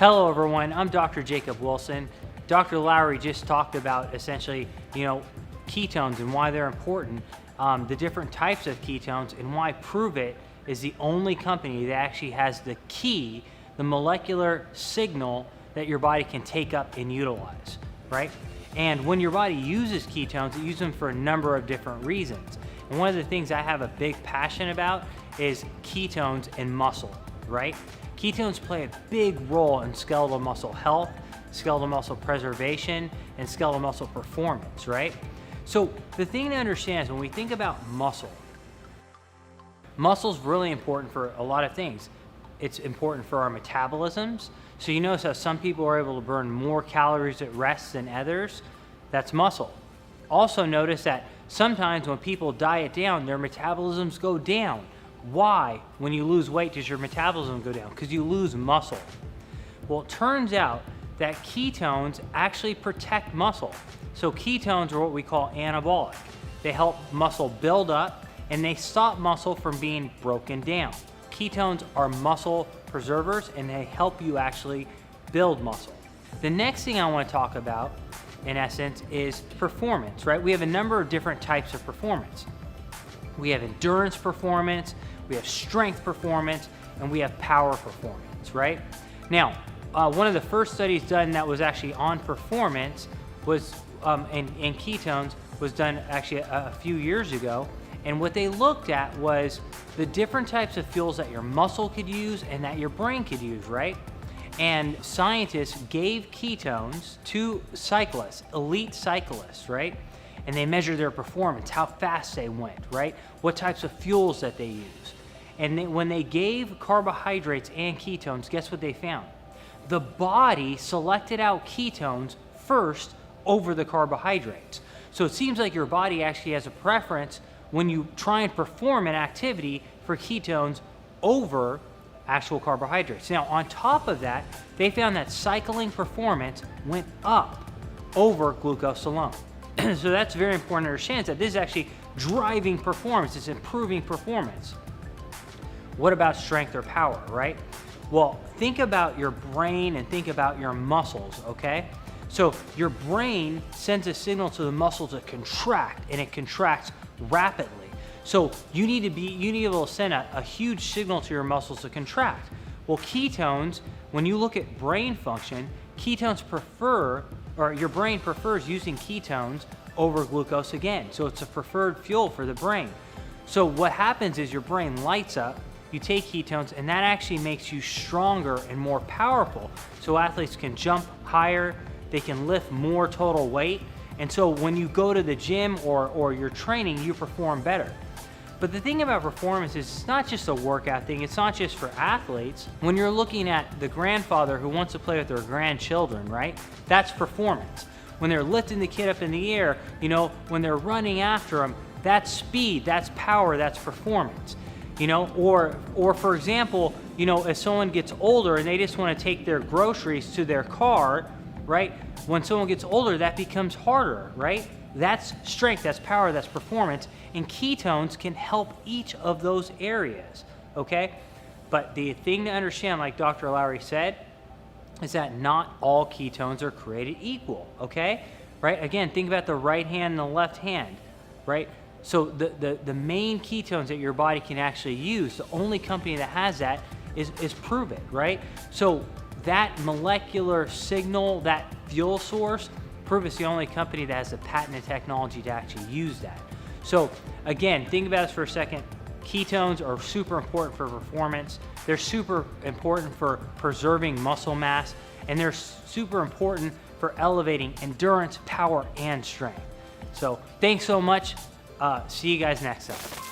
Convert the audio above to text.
Hello everyone, I'm Dr. Jacob Wilson. Dr. Lowry just talked about essentially, ketones and why they're important, the different types of ketones, and why Prove It is the only company that actually has the key, the molecular signal that your body can take up and utilize, right? And when your body uses ketones, it uses them for a number of different reasons. And one of the things I have a big passion about is ketones and muscle, right? Ketones play a big role in skeletal muscle health, skeletal muscle preservation, and skeletal muscle performance, right? So the thing to understand is when we think about muscle is really important for a lot of things. It's important for our metabolisms. So you notice how some people are able to burn more calories at rest than others. That's muscle. Also notice that sometimes when people diet down, their metabolisms go down. Why, when you lose weight, does your metabolism go down? Because you lose muscle. Well, it turns out that ketones actually protect muscle. So ketones are what we call anabolic. They help muscle build up and they stop muscle from being broken down. Ketones are muscle preservers and they help you actually build muscle. The next thing I want to talk about, in essence, is performance, right? We have a number of different types of performance. We have endurance performance, we have strength performance, and we have power performance, right? Now, one of the first studies done that was actually on performance was in ketones was done actually a few years ago. And what they looked at was the different types of fuels that your muscle could use and that your brain could use, right? And scientists gave ketones to cyclists, elite cyclists, right? And they measured their performance, how fast they went, right? What types of fuels that they use. And when they gave carbohydrates and ketones, guess what they found? The body selected out ketones first over the carbohydrates. So it seems like your body actually has a preference when you try and perform an activity for ketones over actual carbohydrates. Now, on top of that, they found that cycling performance went up over glucose alone. So that's very important to understand, that this is actually driving performance, it's improving performance. What about strength or power, right? Well, think about your brain and think about your muscles, okay? So your brain sends a signal to the muscle to contract, and it contracts rapidly. So you need to be able to send a huge signal to your muscles to contract. Well, ketones, when you look at brain function, your brain prefers using ketones over glucose again. So it's a preferred fuel for the brain. So what happens is your brain lights up, you take ketones, and that actually makes you stronger and more powerful. So athletes can jump higher, they can lift more total weight. And so when you go to the gym or you're training, you perform better. But the thing about performance is it's not just a workout thing, it's not just for athletes. When you're looking at the grandfather who wants to play with their grandchildren, right? That's performance. When they're lifting the kid up in the air, when they're running after them, that's speed, that's power, that's performance. Or for example, if someone gets older and they just want to take their groceries to their car, right? When someone gets older, that becomes harder, right? That's strength, that's power, that's performance, and ketones can help each of those areas, okay? But the thing to understand, like Dr. Lowry said, is that not all ketones are created equal, okay? Right? Again, think about the right hand and the left hand, right? So the main ketones that your body can actually use, the only company that has that is Prove It, right? So that molecular signal, that fuel source, Prove It's the only company that has the patented technology to actually use that. So again, think about this for a second. Ketones are super important for performance. They're super important for preserving muscle mass, and they're super important for elevating endurance, power, and strength. So thanks so much. See you guys next time.